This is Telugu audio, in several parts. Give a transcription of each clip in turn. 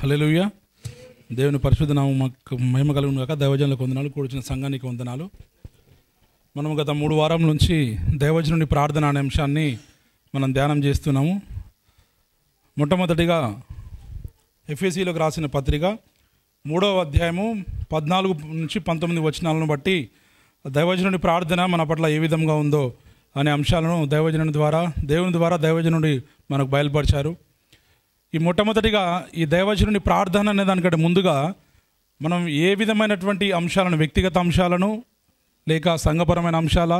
హల్లెలూయా. దేవుని పరిశుద్ధ నామమునకు మహిమ కలుగును గాక. దైవజనులకు వందనాలు, కూర్చున్న సంఘానికి వందనాలు. మనం గత 3 వారాల నుంచి దైవజనుని ప్రార్థన అనే అంశాన్ని మనం ధ్యానం చేస్తున్నాము. మొట్టమొదటిగా ఎఫెసీయులకు రాసిన పత్రిక 3వ అధ్యాయము 14 నుంచి 19 వచనాలను బట్టి దైవజనుని ప్రార్థన మన పట్ల ఏ విధంగా ఉందో అనే అంశాలను దేవుని ద్వారా దైవజనుడి మనకు బయలుపరిచారు. ఈ మొట్టమొదటిగా ఈ దైవజనుని ప్రార్థన అనే దానికంటే ముందుగా మనం ఏ విధమైనటువంటి అంశాలను, వ్యక్తిగత అంశాలను, లేక సంఘపరమైన అంశాల,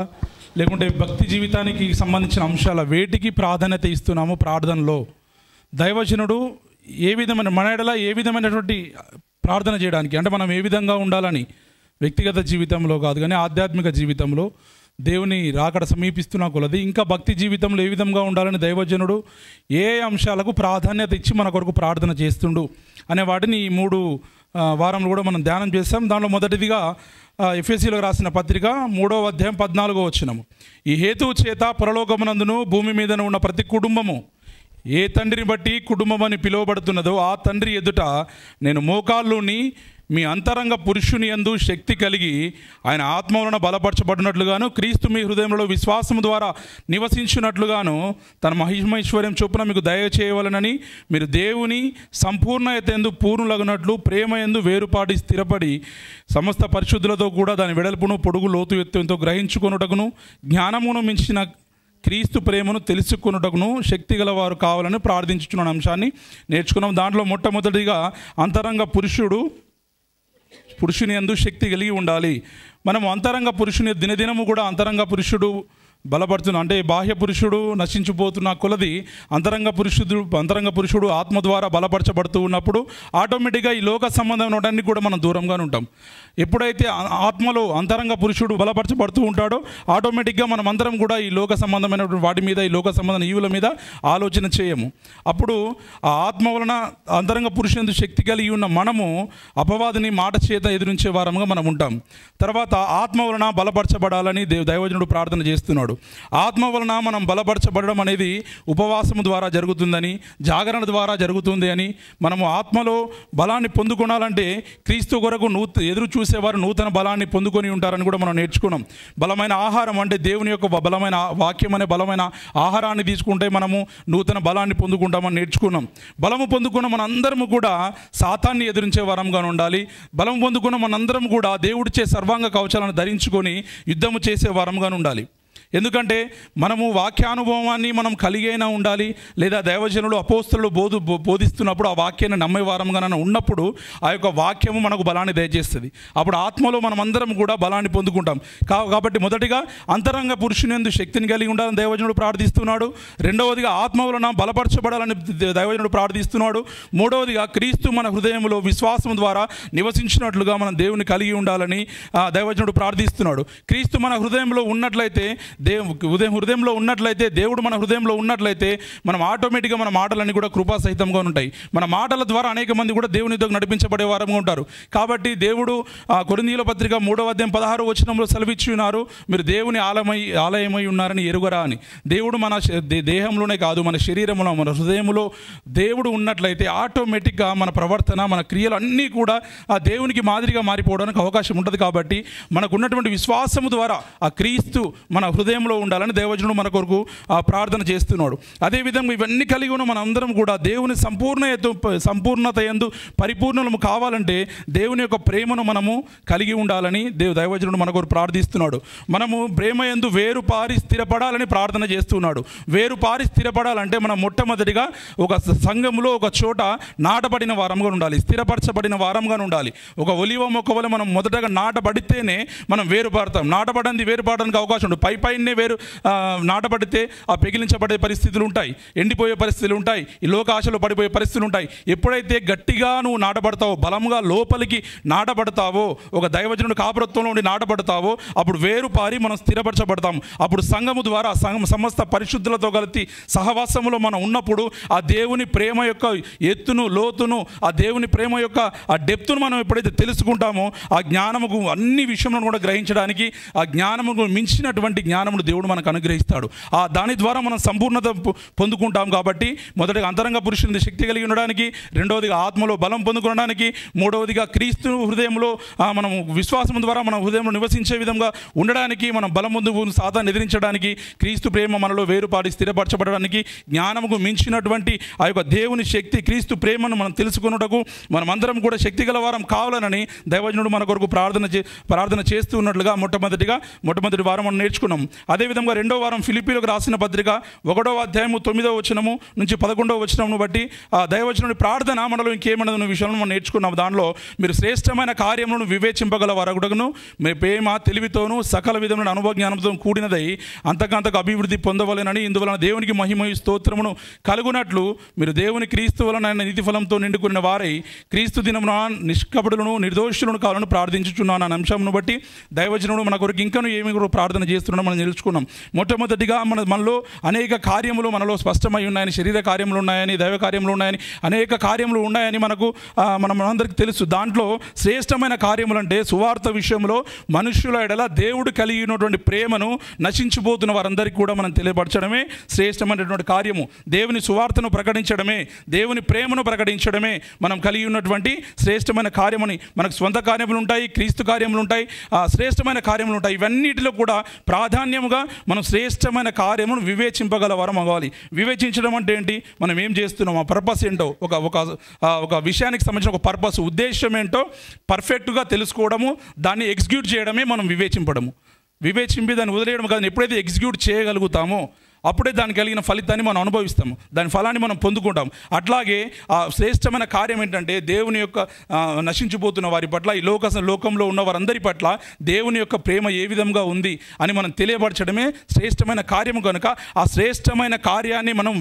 లేకుంటే భక్తి జీవితానికి సంబంధించిన అంశాల వేటికి ప్రాధాన్యత ఇస్తున్నాము ప్రార్థనలో. దైవజనుడు ఏ విధమైన మన ఎడల ఏ విధమైనటువంటి ప్రార్థన చేయడానికి, అంటే మనం ఏ విధంగా ఉండాలని, వ్యక్తిగత జీవితంలో కాదు కానీ ఆధ్యాత్మిక జీవితంలో దేవుని రాకడ సమీపిస్తున్న కొలది ఇంకా భక్తి జీవితంలో ఏ విధంగా ఉండాలని దైవజనుడు ఏ అంశాలకు ప్రాధాన్యత ఇచ్చి మన కొరకు ప్రార్థన చేస్తుండు అనే వాటిని ఈ 3 వారంలో కూడా మనం ధ్యానం చేస్తాం. దాంట్లో మొదటిదిగా ఎఫెసీయులకు రాసిన పత్రిక 3వ అధ్యాయం 14వ వచనము. ఈ హేతువు చేత పరలోకమునందును భూమి మీదను ఉన్న ప్రతి కుటుంబము ఏ తండ్రిని బట్టి కుటుంబం అని పిలువబడుతున్నదో ఆ తండ్రి ఎదుట నేను మోకాళ్ళుని మీ అంతరంగ పురుషుని యందు శక్తి కలిగి ఆయన ఆత్మ వలన బలపరచబడినట్లుగాను క్రీస్తు మీ హృదయంలో విశ్వాసం ద్వారా నివసించినట్లుగాను తన మహిమైశ్వర్యం చొప్పున మీకు దయ చేయవలనని మీరు దేవుని సంపూర్ణత యందు పూర్ణులగునట్లు ప్రేమ యందు వేరుపాటి స్థిరపడి సమస్త పరిశుద్ధులతో కూడా దాని వెడల్పును పొడుగు లోతు ఎత్తుతో గ్రహించుకొనుటకును జ్ఞానమును మించిన క్రీస్తు ప్రేమను తెలుసుకొనుటకును శక్తి గలవారు కావాలని ప్రార్థించుచున్న అంశాన్ని నేర్చుకున్నాం. దాంట్లో మొట్టమొదటిగా అంతరంగ పురుషుని యందు శక్తి కలిగి ఉండాలి. మనం అంతరంగ పురుషుని దినదినము కూడా అంతరంగ పురుషుడు బలపడుతున్న, అంటే బాహ్య పురుషుడు నశించిపోతున్న కొలది అంతరంగ పురుషుడు ఆత్మ ద్వారా బలపరచబడుతూ ఉన్నప్పుడు ఆటోమేటిక్గా ఈ లోక సంబంధమైన కూడా మనం దూరంగానే ఉంటాం. ఎప్పుడైతే ఆత్మలో అంతరంగ పురుషుడు బలపరచబడుతూ ఉంటాడో ఆటోమేటిక్గా మనం అందరం కూడా ఈ లోక సంబంధమైనటువంటి వాటి మీద, ఈ లోక సంబంధమైన ఈవుల మీద ఆలోచన చేయము. అప్పుడు ఆ ఆత్మ వలన అంతరంగ పురుషుని శక్తి కలిగి ఉన్న మనము అపవాదిని మాట చేత ఎదురించే వారంగా మనం ఉంటాం. తర్వాత ఆత్మ వలన బలపరచబడాలని దైవజనుడు ప్రార్థన చేస్తున్నాడు. ఆత్మ వలన మనం బలపరచబడడం అనేది ఉపవాసము ద్వారా జరుగుతుందని, జాగరణ ద్వారా జరుగుతుంది అని, మనము ఆత్మలో బలాన్ని పొందుకోవాలంటే క్రీస్తు కొరకు ఎదురు చూసేవారు నూతన బలాన్ని పొందుకొని ఉంటారని కూడా మనం నేర్చుకున్నాం. బలమైన ఆహారం అంటే దేవుని యొక్క బలమైన వాక్యం అనే బలమైన ఆహారాన్ని తీసుకుంటే మనము నూతన బలాన్ని పొందుకుంటామని నేర్చుకున్నాం. బలము పొందుకున్న మనందరము కూడా సాతాన్ని ఎదురించే వరంగా ఉండాలి. బలం పొందుకున్న మనందరం కూడా దేవుడిచ్చే సర్వాంగ కవచాలను ధరించుకొని యుద్ధము చేసే వరంగా ఉండాలి. ఎందుకంటే మనము వాక్యానుభవాన్ని మనం కలిగైనా ఉండాలి, లేదా దైవజనులు అపోస్తలులు బోధిస్తున్నప్పుడు ఆ వాక్యాన్ని నమ్మే వారంగా ఉన్నప్పుడు ఆ యొక్క వాక్యము మనకు బలాన్ని దయచేస్తుంది. అప్పుడు ఆత్మలో మనం అందరం కూడా బలాన్ని పొందుకుంటాం. కాబట్టి మొదటిగా అంతరంగ పురుషుని యందు శక్తిని కలిగి ఉండాలని దైవజనుడు ప్రార్థిస్తున్నాడు. రెండవదిగా ఆత్మ వలన బలపరచబడాలని దైవజనుడు ప్రార్థిస్తున్నాడు. మూడవదిగా క్రీస్తు మన హృదయంలో విశ్వాసం ద్వారా నివసించినట్లుగా మనం దేవుని కలిగి ఉండాలని దైవజనుడు ప్రార్థిస్తున్నాడు. క్రీస్తు మన హృదయంలో ఉన్నట్లయితే, హృదయంలో ఉన్నట్లయితే, దేవుడు మన హృదయంలో ఉన్నట్లయితే మనం ఆటోమేటిక్గా మన మాటలన్నీ కూడా కృపాసహితంగా ఉంటాయి. మన మాటల ద్వారా అనేక మంది కూడా దేవునితో నడిపించబడే వారంగా ఉంటారు. కాబట్టి దేవుడు కొరింథీయుల పత్రిక 3వ అధ్యాయం 16వ వచనంలో సెలవిచ్చి ఉన్నారు, మీరు దేవుని ఆలయమై ఉన్నారని ఎరుగరా అని. దేవుడు మన దేహంలోనే కాదు, మన శరీరంలో, మన హృదయంలో దేవుడు ఉన్నట్లయితే ఆటోమేటిక్గా మన ప్రవర్తన, మన క్రియలు అన్నీ కూడా ఆ దేవునికి మాదిరిగా మారిపోవడానికి అవకాశం ఉంటుంది. కాబట్టి మనకు ఉన్నటువంటి విశ్వాసము ద్వారా ఆ క్రీస్తు మన హృదయంలో ఉండాలని దైవజనుడు మన కొరకు ప్రార్థన చేస్తున్నాడు. అదేవిధంగా ఇవన్నీ కలిగి ఉన్న మన అందరం కూడా దేవుని సంపూర్ణత యందు పరిపూర్ణము కావాలంటే దేవుని యొక్క ప్రేమను మనము కలిగి ఉండాలని దైవజనుడు మన కొరకు ప్రార్థిస్తున్నాడు. మనము ప్రేమ యందు వేరు పారి స్థిరపడాలని ప్రార్థన చేస్తున్నాడు. వేరు పారి స్థిరపడాలంటే మనం మొట్టమొదటిగా ఒక సంఘంలో ఒక చోట నాటబడిన వారంగా ఉండాలి, స్థిరపరచబడిన వారంగా ఉండాలి. ఒక ఒలివ మొక్క వల్ల మనం మొదటగా నాటబడితేనే మనం వేరుపారుతాం. నాటబడింది వేరుపాడడానికి అవకాశం ఉంటుంది. పైనే వేరు నాటబడితే ఆ పెగిలించబడే పరిస్థితులు ఉంటాయి, ఎండిపోయే పరిస్థితులు ఉంటాయి, ఈ లోక ఆశలో పడిపోయే పరిస్థితులు ఉంటాయి. ఎప్పుడైతే గట్టిగా నువ్వు నాటబడతావో, బలంగా లోపలికి నాటబడతావో, ఒక దైవజనుడు కాపురత్వంలో ఉండి నాటబడతావో అప్పుడు వేరు పారి మనం స్థిరపరచబడతాం. అప్పుడు సంఘము ద్వారా సమస్త పరిశుద్ధులతో కలిసి సహవాసములో మనం ఉన్నప్పుడు ఆ దేవుని ప్రేమ యొక్క ఎత్తును, లోతును, ఆ దేవుని ప్రేమ యొక్క ఆ డెప్త్ను మనం ఎప్పుడైతే తెలుసుకుంటామో ఆ జ్ఞానముకు అన్ని విషయంలో కూడా గ్రహించడానికి, ఆ జ్ఞానముకు మించినటువంటి జ్ఞానం జ్ఞానమును దేవుడు మనకు అనుగ్రహిస్తాడు. దాని ద్వారా మనం సంపూర్ణత పొందుకుంటాం. కాబట్టి మొదటిగా అంతరంగ పురుషుని శక్తి కలిగి ఉండడానికి, రెండవదిగా ఆత్మలో బలం పొందుకోవడానికి, మూడవదిగా క్రీస్తు హృదయంలో మనం విశ్వాసం ద్వారా మన హృదయంలో నివసించే విధంగా ఉండడానికి, మనం బలం పొందు సాతాన్ని ఎదిరించడానికి, క్రీస్తు ప్రేమ మనలో వేరుపాటి స్థిరపరచబడడానికి, జ్ఞానముకు మించినటువంటి ఆ యొక్క దేవుని శక్తి క్రీస్తు ప్రేమను మనం తెలుసుకున్నటకు మనం అందరం కూడా శక్తి గల వారం కావాలని దైవజనుడు మన కొరకు ప్రార్థన చేస్తూ ఉన్నట్లుగా మొట్టమొదటి వారం మనం నేర్చుకున్నాం. అదేవిధంగా రెండో వారం ఫిలిప్పీలకు రాసిన పత్రిక 1వ అధ్యాయము 9వ వచనము నుంచి 11వ వచనమును బట్టి ఆ దైవజనుడి ప్రార్థన మనలో ఇంకేమన్నదన్న విషయాలను మనం నేర్చుకున్నాం. దానిలో మీరు శ్రేష్టమైన కార్యములను వివేచింపగల వారగుటకును మీ ప్రేమ తెలివితోనూ సకల విధమైన అనుభవ జ్ఞానంతో కూడినదై అంతకంతకు అభివృద్ధి పొందవలెనని, ఇందువలన దేవునికి మహిమయు స్తోత్రమును కలుగునట్లు మీరు దేవుని క్రీస్తు వలన నీతి ఫలంతో నిండుకున్న వారై క్రీస్తు దినమున నిష్కపటులను నిర్దోషులను కావాలని ప్రార్థించుచున్నాను అనే అంశంను బట్టి దైవజనుడు మన కొరకు ఇంకనూ ఏమి కూడా ప్రార్థన చేస్తున్నాడో మనం తెలుసుకున్నాం. మొట్టమొదటిగా మనలో అనేక కార్యములు మనలో స్పష్టమై ఉన్నాయని, శరీర కార్యములు ఉన్నాయని, దైవ కార్యములు ఉన్నాయని, అనేక కార్యములు ఉన్నాయని మనందరికీ తెలుసు. దాంట్లో శ్రేష్టమైన కార్యములు అంటే సువార్త విషయంలో మనుష్యుల ఎడల దేవుడు కలిగినటువంటి ప్రేమను నశించిపోతున్న వారందరికీ కూడా మనం తెలియపరచడమే శ్రేష్టమైనటువంటి కార్యము. దేవుని సువార్తను ప్రకటించడమే, దేవుని ప్రేమను ప్రకటించడమే మనం కలిగి ఉన్నటువంటి శ్రేష్టమైన కార్యమని. మనకు స్వంత కార్యములు ఉంటాయి, క్రీస్తు కార్యములు ఉంటాయి, శ్రేష్టమైన కార్యములు ఉంటాయి. ఇవన్నిటిలో కూడా ప్రాధాన్యముగా మనం శ్రేష్టమైన కార్యమును వివేచింపగల వారం అవ్వాలి. వివేచించడం అంటే ఏంటి? మనం ఏం చేస్తున్నాం, ఆ పర్పస్ ఏంటో, ఒక విషయానికి సంబంధించిన ఒక పర్పస్, ఉద్దేశం ఏంటో పర్ఫెక్ట్గా తెలుసుకోవడము, దాన్ని ఎగ్జిక్యూట్ చేయడమే మనం వివేచింపడము. వివేచింపి దాన్ని వదిలేయడం కాదు. ఎప్పుడైతే ఎగ్జిక్యూట్ చేయగలుగుతామో అప్పుడే దానికి కలిగిన ఫలితాన్ని మనం అనుభవిస్తాము, దాని ఫలాన్ని మనం పొందుకుంటాం. అట్లాగే ఆ శ్రేష్టమైన కార్యం ఏంటంటే దేవుని యొక్క నశించిపోతున్న వారి పట్ల, ఈ లోకంలో ఉన్న వారందరి పట్ల దేవుని యొక్క ప్రేమ ఏ విధంగా ఉంది అని మనం తెలియపరచడమే శ్రేష్టమైన కార్యము. కనుక ఆ శ్రేష్టమైన కార్యాన్ని మనం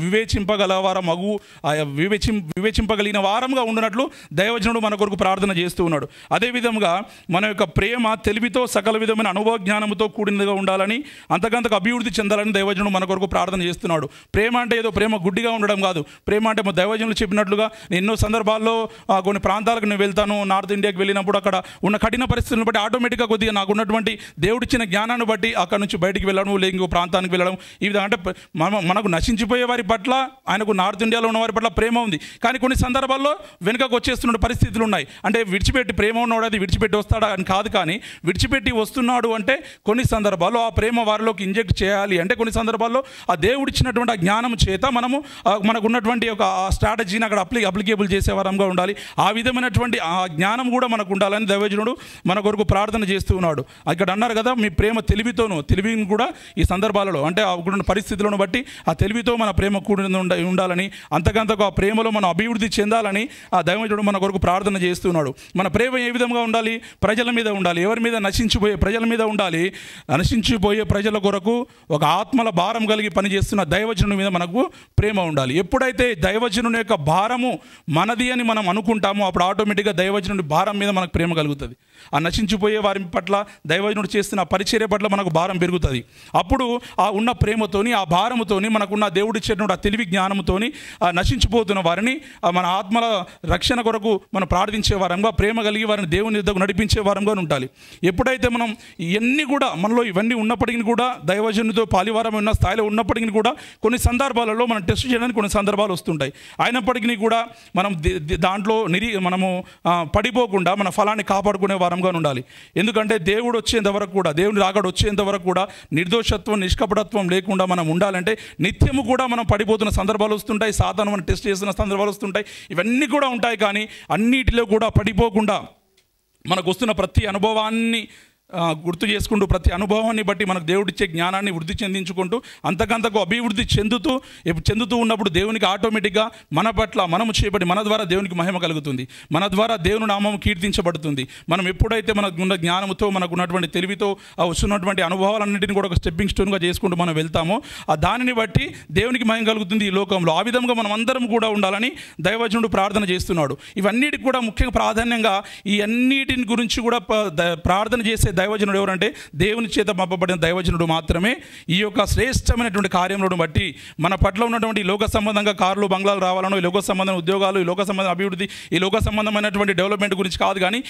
వివేచింపగలిగిన వారంగా ఉండినట్లు దైవజనుడు మన కొరకు ప్రార్థన చేస్తూ ఉన్నాడు. అదేవిధంగా మన యొక్క ప్రేమ తెలివితో సకల విధమైన అనుభవ జ్ఞానంతో కూడినదిగా ఉండాలని, అంతకంతకు అభివృద్ధి చెందాలని దైవజనుడు మన కొరకు ప్రార్థన చేస్తున్నాడు. ప్రేమ అంటే ఏదో ప్రేమ గుడ్డిగా ఉండడం కాదు. ప్రేమ అంటే దైవజనులు చెప్పినట్లుగా ఎన్నో సందర్భాల్లో కొన్ని ప్రాంతాలకు నేను వెళ్తాను, నార్త్ ఇండియాకి వెళ్ళినప్పుడు అక్కడ ఉన్న కఠిన పరిస్థితులను బట్టి ఆటోమేటిక్గా కొద్దిగా నాకు ఉన్నటువంటి దేవుడిచ్చిన జ్ఞానాన్ని బట్టి అక్కడ నుంచి బయటికి వెళ్ళడం, లేక ఇంకో ప్రాంతానికి వెళ్ళడం, ఈ విధంగా అంటే మనకు నశించిపోయే వారి పట్ల, ఆయనకు నార్త్ ఇండియాలో ఉన్న వారి పట్ల ప్రేమ ఉంది. కానీ కొన్ని సందర్భాల్లో వెనుకకు వచ్చేస్తున్న పరిస్థితులు ఉన్నాయి. అంటే విడిచిపెట్టి ప్రేమ ఉన్నవాడు అది విడిచిపెట్టి వస్తాడా అని కాదు, కానీ విడిచిపెట్టి వస్తున్నాడు అంటే కొన్ని సందర్భాల్లో ఆ ప్రేమ వారిలోకి ఇంజెక్ట్ చేయాలి. అంటే కొన్ని సందర్భాల్లో ఆ దేవుడిచ్చినటువంటి ఆ జ్ఞానం చేత మనకు ఉన్నటువంటి ఒక స్ట్రాటజీని అక్కడ అప్లికేబుల్ చేసేవారంగా ఉండాలి. ఆ విధమైనటువంటి ఆ జ్ఞానం కూడా మనకు ఉండాలని దైవజనుడు మన కొరకు ప్రార్థన చేస్తూ ఉన్నాడు. ఇక్కడ అన్నారు కదా, మీ ప్రేమ తెలివిని కూడా ఈ సందర్భాలలో అంటే ఉన్న పరిస్థితులను బట్టి ఆ తెలివితో మన ప్రేమ కూడి ఉండాలని, అంతకంతకు ఆ ప్రేమలో మనం అభివృద్ధి చెందాలని ఆ దైవజనుడు మన కొరకు ప్రార్థన చేస్తున్నాడు. మన ప్రేమ ఏ విధంగా ఉండాలి? ప్రజల మీద ఉండాలి. ఎవరి మీద? నశించిపోయే ప్రజల మీద ఉండాలి. నశించిపోయే ప్రజల కొరకు ఒక ఆత్మల భారం కలిగి పనిచేస్తున్న దైవజనుని మీద మనకు ప్రేమ ఉండాలి. ఎప్పుడైతే దైవజనుని యొక్క భారము మనది అని మనం అనుకుంటామో అప్పుడు ఆటోమేటిక్గా దైవజనుడి భారం మీద మనకు ప్రేమ కలుగుతుంది. ఆ నశించిపోయే వారి పట్ల దైవజనుడు చేస్తున్న పరిచర్య పట్ల మనకు భారం పెరుగుతుంది. అప్పుడు ఆ ఉన్న ప్రేమతోని, ఆ భారముతోని, మనకున్న దేవుడిచ్చేటువంటి ఆ తెలివి జ్ఞానంతోని ఆ నశించిపోతున్న వారిని మన ఆత్మల రక్షణ కొరకు మనం ప్రార్థించే వారంగా, ప్రేమ కలిగి వారిని దేవుని యుద్ధకు నడిపించే వారంగా ఉండాలి. ఎప్పుడైతే మనం ఇవన్నీ కూడా మనలో ఇవన్నీ ఉన్నప్పటికీ కూడా దైవజనుడితో పాలివారం ఉన్న స్థాయిలో ఉన్నప్పటికీ కూడా కొన్ని సందర్భాలలో మనం టెస్ట్ చేయడానికి కొన్ని సందర్భాలు వస్తుంటాయి. అయినప్పటికీ కూడా మనం దాంట్లో మనము పడిపోకుండా మన ఫలాన్ని కాపాడుకునే వారంగా ఉండాలి. ఎందుకంటే దేవుడు వచ్చేంత వరకు కూడా, దేవుని రాకడ వచ్చేంత వరకు కూడా నిర్దోషత్వం, నిష్కపటత్వం లేకుండా మనం ఉండాలంటే నిత్యము కూడా మనం పడిపోతున్న సందర్భాలు వస్తుంటాయి. సాతాను మనం టెస్ట్ చేస్తున్న సందర్భాలు వస్తుంటాయి. ఇవన్నీ కూడా ఉంటాయి. కానీ అన్నిటిలో కూడా పడిపోకుండా మనకు వస్తున్న ప్రతి అనుభవాన్ని గుర్తు చేసుకుంటూ, ప్రతి అనుభవాన్ని బట్టి మనకు దేవుడిచ్చే జ్ఞానాన్ని వృద్ధి చెందించుకుంటూ, అంతకంతకు అభివృద్ధి చెందుతూ ఉన్నప్పుడు దేవునికి ఆటోమేటిక్గా మన పట్ల మనము చేయబడి మన ద్వారా దేవునికి మహిమ కలుగుతుంది. మన ద్వారా దేవుని నామం కీర్తించబడుతుంది. మనం ఎప్పుడైతే మనకున్న జ్ఞానంతో, మనకున్నటువంటి తెలివితో వస్తున్నటువంటి అనుభవాలన్నింటినీ కూడా ఒక స్టెప్పింగ్ స్టోన్గా చేసుకుంటూ మనం వెళ్తామో దానిని బట్టి దేవునికి మహిమ కలుగుతుంది ఈ లోకంలో. ఆ విధంగా మనం అందరం కూడా ఉండాలని దైవజనుడు ప్రార్థన చేస్తున్నాడు. ఇవన్నిటికి కూడా ముఖ్యంగా ప్రాధాన్యంగా ఈ అన్నిటిని గురించి కూడా ప్రార్థన చేసే దైవజనుడు ఎవరంటే దేవుని చేత పంపబడిన దైవజనుడు మాత్రమే ఈ యొక్క శ్రేష్టమైనటువంటి కార్యములను బట్టి మన పట్ల ఉన్నటువంటి లోక సంబంధంగా కార్లు బంగ్లాలు రావాలనో, ఈ లోక సంబంధమైన ఉద్యోగాలు, ఈ లోక సంబంధ అభివృద్ధి, ఈ లోక సంబంధమైనటువంటి డెవలప్మెంట్ గురించి కాదు, కానీ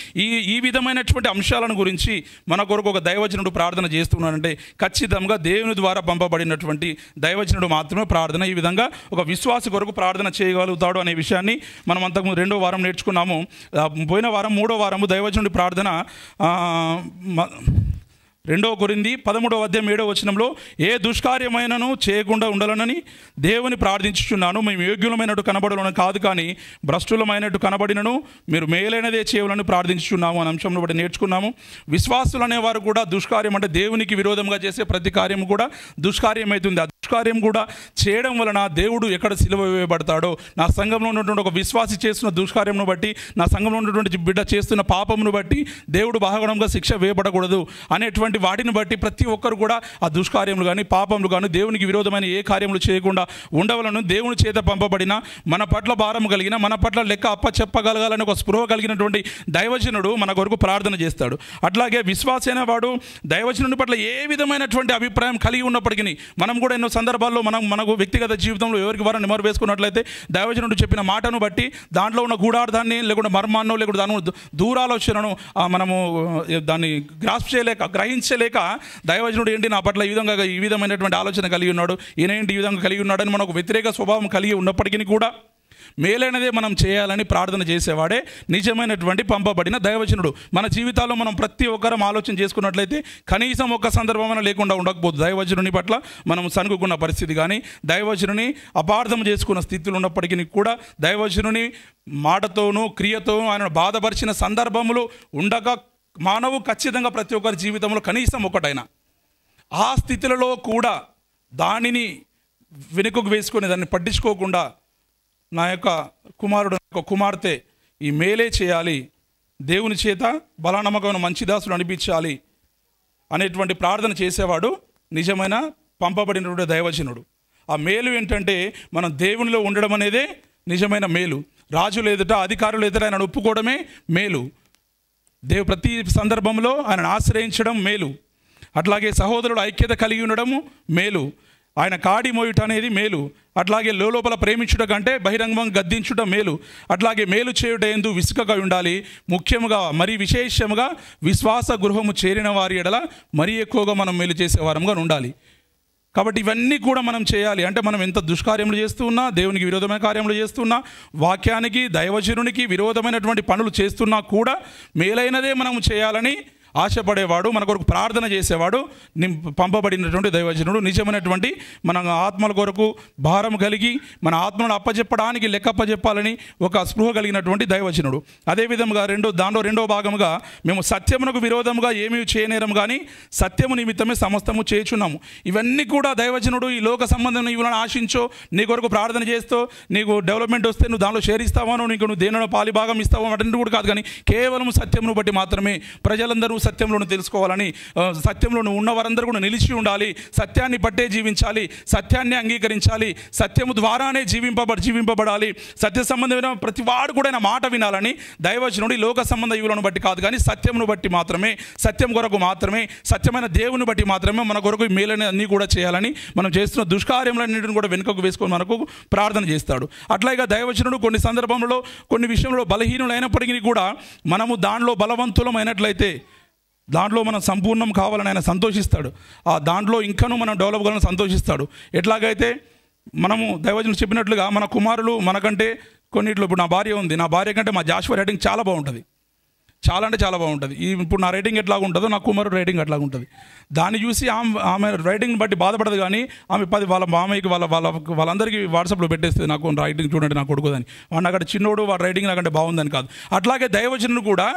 ఈ విధమైనటువంటి అంశాలను గురించి మన కొరకు ఒక దైవజనుడు ప్రార్థన చేస్తున్నాడంటే ఖచ్చితంగా దేవుని ద్వారా పంపబడినటువంటి దైవజనుడు మాత్రమే ప్రార్థన ఈ విధంగా ఒక విశ్వాసి కొరకు ప్రార్థన చేయగలుగుతాడు అనే విషయాన్ని మనం అంతకు రెండో వారం నేర్చుకున్నాము. పోయిన వారం మూడో వారము దైవజనుడి ప్రార్థన 2 కొరింథీ 13:7 ఏ దుష్కార్యమైనను చేయకుండా ఉండాలనని దేవుని ప్రార్థించుచున్నాను. మేము యోగ్యులమైనట్టు కనబడాలని కాదు, కానీ భ్రష్టులమైనట్టు కనబడినను మీరు మేలైనదే చేయవాలని ప్రార్థించుచున్నాము అనే అంశంలో బట్టి నేర్చుకున్నాము. విశ్వాసులు అనేవారు కూడా దుష్కార్యం అంటే దేవునికి విరోధంగా చేసే ప్రతి కార్యము కూడా దుష్కార్యమవుతుంది. ఆ దుష్కార్యం కూడా చేయడం వలన దేవుడు ఎక్కడ సిలువ వేయబడతాడో, నా సంఘంలో ఉన్నటువంటి ఒక విశ్వాసి చేస్తున్న దుష్కార్యంను బట్టి, నా సంఘంలో ఉన్నటువంటి బిడ్డ చేస్తున్న పాపమును బట్టి దేవుడు బాహగణంగా శిక్ష వేయబడకూడదు అనేటువంటి వాటిని బట్టి ప్రతి ఒక్కరు కూడా ఆ దుష్కార్యములు కానీ పాపములు కానీ దేవునికి విరోధమైన ఏ కార్యములు చేయకుండా ఉండవలను. దేవుని చేత పంపబడిన మన పట్ల భారం కలిగిన, మన పట్ల లెక్క అప్పచెప్పగలగాలని ఒక స్పృహ కలిగినటువంటి దైవజనుడు మన కొరకు ప్రార్థన చేస్తాడు. అట్లాగే విశ్వాసి అయిన వాడు దైవజనుడి పట్ల ఏ విధమైనటువంటి అభిప్రాయం కలిగి ఉన్నప్పటికీ, మనం కూడా ఎన్నో సందర్భాల్లో మనకు వ్యక్తిగత జీవితంలో ఎవరికి వారు నిమరు వేసుకున్నట్లయితే దైవజనుడు చెప్పిన మాటను బట్టి దాంట్లో ఉన్న గూఢార్థాన్ని లేకుండా మర్మాన్నో లేకుండా దాని దూరాలోచనను మనము దాన్ని గ్రహించలేక దైవజనుడు ఏంటి నా పట్ల ఈ విధమైనటువంటి ఆలోచన కలిగి ఉన్నాడు, ఈయన ఏంటి ఈ విధంగా కలిగి ఉన్నాడు అని మనకు వ్యతిరేక స్వభావం కలిగి ఉన్నప్పటికీ కూడా మేలైనదే మనం చేయాలని ప్రార్థన చేసేవాడే నిజమైనటువంటి పంపబడిన దైవజనుడు. మన జీవితాల్లో మనం ప్రతి ఒక్కరం ఆలోచన చేసుకున్నట్లయితే కనీసం ఒక్క సందర్భమైన లేకుండా ఉండకపోదు దైవజనుని పట్ల మనం సనుగుకున్న పరిస్థితి, కానీ దైవజనుని అపార్థం చేసుకున్న స్థితిలో ఉన్నప్పటికీ కూడా దైవజనుని మాటతోనూ క్రియతోనూ ఆయన బాధపరిచిన సందర్భములు ఉండగా మానవు ఖచ్చితంగా ప్రతి ఒక్కరి జీవితంలో కనీసం ఒకటైనా ఆ స్థితులలో కూడా దానిని వెనుకకు వేసుకొని దాన్ని పట్టించుకోకుండా నా యొక్క కుమారుడు కుమార్తె ఈ మేలే చేయాలి, దేవుని చేత బలానమ్మకమైన మంచి దాసులు అనిపించాలి అనేటువంటి ప్రార్థన చేసేవాడు నిజమైన పంపబడినటువంటి దైవజనుడు. ఆ మేలు ఏంటంటే మనం దేవునిలో ఉండడం అనేదే నిజమైన మేలు. రాజులు ఎదుట, అధికారులు ఎదుట ఆయన ఒప్పుకోవడమే మేలు. ప్రతి సందర్భంలో ఆయనను ఆశ్రయించడం మేలు. అట్లాగే సహోదరుడు ఐక్యత కలిగి ఉండడము మేలు. ఆయన కాడి మోయుట అనేది మేలు. అట్లాగే లోపల ప్రేమించుట కంటే బహిరంగంగా గద్దించుట మేలు. అట్లాగే మేలు చేయుట ఎందు విసుకగా ఉండాలి. ముఖ్యంగా మరి విశేషంగా విశ్వాస గృహము చేరిన వారి ఎడల మరీ ఎక్కువగా మనం మేలు చేసేవారంగా ఉండాలి. కాబట్టి ఇవన్నీ కూడా మనం చేయాలి. అంటే మనం ఎంత దుష్కార్యములు చేస్తూ ఉన్నా, దేవునికి విరోధమైన కార్యములు చేస్తున్నా, వాక్యానికి దైవజనునికి విరోధమైనటువంటి పనులు చేస్తున్నా కూడా మేలైనదే మనం చేయాలని ఆశపడేవాడు, మన కొరకు ప్రార్థన చేసేవాడు పంపబడినటువంటి దైవజనుడు. నిజమైనటువంటి మన ఆత్మల కొరకు భారం కలిగి మన ఆత్మలను అప్పచెప్పడానికి లెక్కప్పచెప్పాలని ఒక స్పృహ కలిగినటువంటి దైవజనుడు. అదేవిధంగా దానిలో రెండో భాగముగా మేము సత్యమునకు విరోధముగా ఏమీ చేయనేరం కానీ సత్యము నిమిత్తమే సమస్తము చేయుచున్నాము. ఇవన్నీ కూడా దైవజనుడు ఈ లోక సంబంధం ఇవ్వాలని ఆశించో, నీ కొరకు ప్రార్థన చేస్తూ నీకు డెవలప్మెంట్ వస్తే నువ్వు దానిలో షేర్ ఇస్తావానో, నువ్వు దేనిలో పాలిభాగం ఇస్తావో అటెండ్ కూడా కాదు, కానీ కేవలం సత్యమును బట్టి మాత్రమే ప్రజలందరూ సత్యంలోను తెలుసుకోవాలని, సత్యంలో ఉన్న వారందరూ కూడా నిలిచి ఉండాలి, సత్యాన్ని పట్టే జీవించాలి, సత్యాన్ని అంగీకరించాలి, సత్యము ద్వారానే జీవింపబడాలి, సత్య సంబంధమైన ప్రతి వాడు కూడా ఆయన మాట వినాలని దైవజనుడు లోక సంబంధ యువులను బట్టి కాదు, కానీ సత్యమును బట్టి మాత్రమే, సత్యం కొరకు మాత్రమే, సత్యమైన దేవుని బట్టి మాత్రమే మన కొరకు మేలని అన్నీ కూడా చేయాలని, మనం చేస్తున్న దుష్కార్యములన్నింటిని కూడా వెనుకకు వేసుకొని మనకు ప్రార్థన చేస్తాడు. అట్లాగే దైవజనుడు కొన్ని సందర్భంలో కొన్ని విషయంలో బలహీనులైనప్పటికీ కూడా మనము దానిలో బలవంతులమైనట్లయితే దాంట్లో మనం సంపూర్ణం కావాలని ఆయన సంతోషిస్తాడు. దాంట్లో ఇంకనూ మనం డెవలప్ కావాలని సంతోషిస్తాడు. ఎట్లాగైతే మనము దైవజనుడు చెప్పినట్లుగా మన కుమారులు మనకంటే కొన్నిట్లో, ఇప్పుడు నా భార్య ఉంది, నా భార్య కంటే మా జాషువా రైటింగ్ చాలా బాగుంటుంది, చాలా అంటే చాలా బాగుంటుంది. ఇప్పుడు నా రైటింగ్ ఎట్లాగ ఉంటుందో నా కుమారుడు రైటింగ్ అట్లాగ ఉంటుంది. దాన్ని చూసి ఆమె రైటింగ్ని బట్టి బాధపడదు, కానీ ఆమె వాళ్ళ మామయ్యకి వాళ్ళందరికీ వాట్సాప్లో పెట్టేస్తుంది, నాకు రైటింగ్ చూడండి నా కొడుకుదని. వాడు అక్కడ చిన్నోడు, వాడు రైటింగ్ నాకంటే బాగుందని కాదు. అట్లాగే దైవజనుడు కూడా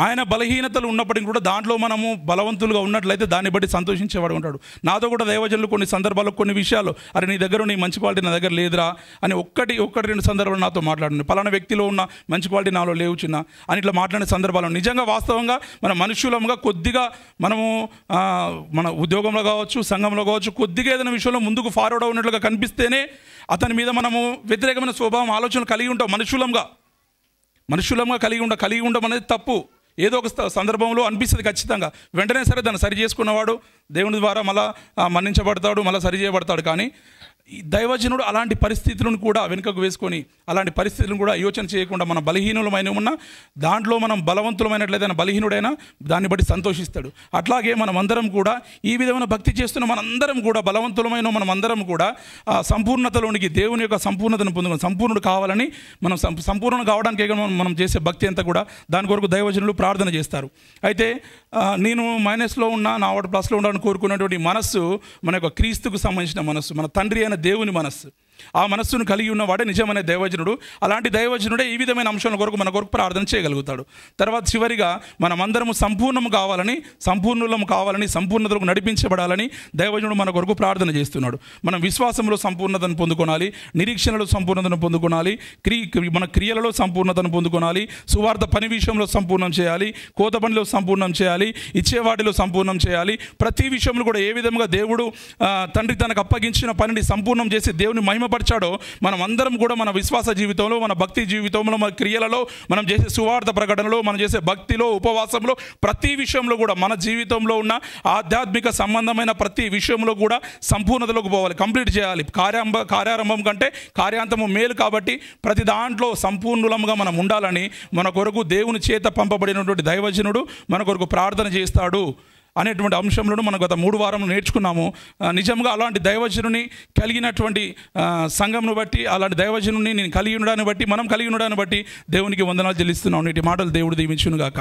ఆయన బలహీనతలు ఉన్నప్పటికీ కూడా దాంట్లో మనము బలవంతులుగా ఉన్నట్లయితే దాన్ని బట్టి సంతోషించేవాడు ఉంటాడు. నాతో కూడా దైవజనులు కొన్ని సందర్భాల్లో కొన్ని విషయాలు, అరే నీ దగ్గర నీ మంచి క్వాలిటీ నా దగ్గర లేదురా అని ఒకటి రెండు సందర్భాలు నాతో మాట్లాడండి, పలానా వ్యక్తిలో ఉన్న మంచి క్వాలిటీ నాలో లేవు చిన్న అని ఇట్లా మాట్లాడే సందర్భాలు. నిజంగా వాస్తవంగా మన మనుషులంగా కొద్దిగా మనము మన ఉద్యోగంలో కావచ్చు, సంఘంలో కావచ్చు, కొద్దిగా ఏదైనా విషయంలో ముందుకు ఫార్వర్డ్ అవునట్లుగా కనిపిస్తేనే అతని మీద మనము వ్యతిరేకమైన స్వభావం ఆలోచనలు కలిగి ఉంటాం. మనుషులంగా కలిగి ఉండడం అనేది తప్పు. ఏదో ఒక సందర్భంలో అనిపిస్తుంది ఖచ్చితంగా. వెంటనే సరే దాన్ని సరి చేసుకున్నవాడు దేవుని ద్వారా మళ్ళీ మన్నించబడతాడు, మళ్ళీ సరి చేయబడతాడు. కానీ ఈ దైవజనుడు అలాంటి పరిస్థితులను కూడా వెనుకకు వేసుకొని, అలాంటి పరిస్థితులను కూడా యోచన చేయకుండా, మన బలహీనులమైన ఉన్న దాంట్లో మనం బలవంతులమైనట్లయితే బలహీనుడైనా దాన్ని బట్టి సంతోషిస్తాడు. అట్లాగే మనం అందరం కూడా ఈ విధమైన భక్తి చేస్తున్న మనందరం కూడా బలవంతులమైన మనమందరం కూడా సంపూర్ణతలోనికి, దేవుని యొక్క సంపూర్ణతను పొందుకుని సంపూర్ణుడు కావాలని, మనం సంపూర్ణ కావడానికి మనం చేసే భక్తి అంతా కూడా దాని కొరకు దైవజనులు ప్రార్థన చేస్తారు. అయితే నేను మైనస్లో ఉన్నా, నా వాడు ప్లస్లో ఉండాలని కోరుకున్నటువంటి మనస్సు మన యొక్క క్రీస్తుకు సంబంధించిన మనస్సు, మన తండ్రి అయిన దేవుని మనస్సు. ఆ మనస్సును కలిగి ఉన్నవాడే నిజమైన దైవజనుడు. అలాంటి దైవజనుడే ఈ విధమైన అంశాల కొరకు మన కొరకు ప్రార్థన చేయగలుగుతాడు. తర్వాత చివరిగా మనమందరము సంపూర్ణము కావాలని, సంపూర్ణులము కావాలని, సంపూర్ణతలకు నడిపించబడాలని దైవజనుడు మన కొరకు ప్రార్థన చేస్తున్నాడు. మనం విశ్వాసంలో సంపూర్ణతను పొందుకోవాలి, నిరీక్షణలో సంపూర్ణతను పొందుకోవాలి, మన క్రియలలో సంపూర్ణతను పొందుకోవాలి, సువార్త పని విషయంలో సంపూర్ణం చేయాలి, కోత పనిలో సంపూర్ణం చేయాలి, ఇచ్చేవాటిలో సంపూర్ణం చేయాలి. ప్రతి విషయంలో కూడా ఏ విధంగా దేవుడు తండ్రి తనకు అప్పగించిన పనిని సంపూర్ణం చేసి దేవుని మహిమపరిచాడో, మనం అందరం కూడా మన విశ్వాస జీవితంలో, మన భక్తి జీవితంలో, మన క్రియలలో, మనం చేసే సువార్త ప్రకటనలో, మనం చేసే భక్తిలో, ఉపవాసంలో, ప్రతి విషయంలో కూడా మన జీవితంలో ఉన్న ఆధ్యాత్మిక సంబంధమైన ప్రతి విషయంలో కూడా సంపూర్ణతలోకి పోవాలి, కంప్లీట్ చేయాలి. కార్యారంభం కంటే కార్యాంతము మేలు కాబట్టి ప్రతి దాంట్లో సంపూర్ణులంగా మనం ఉండాలని మన కొరకు దేవుని చేత పంపబడినటువంటి దైవజనుడు మన కొరకు ప్రార్థన చేస్తాడు అనేటువంటి అంశంలో మనం గత 3 వారంలో నేర్చుకున్నాము. నిజంగా అలాంటి దైవజనుని కలిగినటువంటి సంఘంను బట్టి, అలాంటి దైవజనుని నేను కలిగి ఉండడాన్ని బట్టి, మనం కలిగి ఉండడాన్ని బట్టి దేవునికి వందనాలు చెల్లిస్తున్నాం. నేటి మాటలు దేవుడు దీవించును గాక.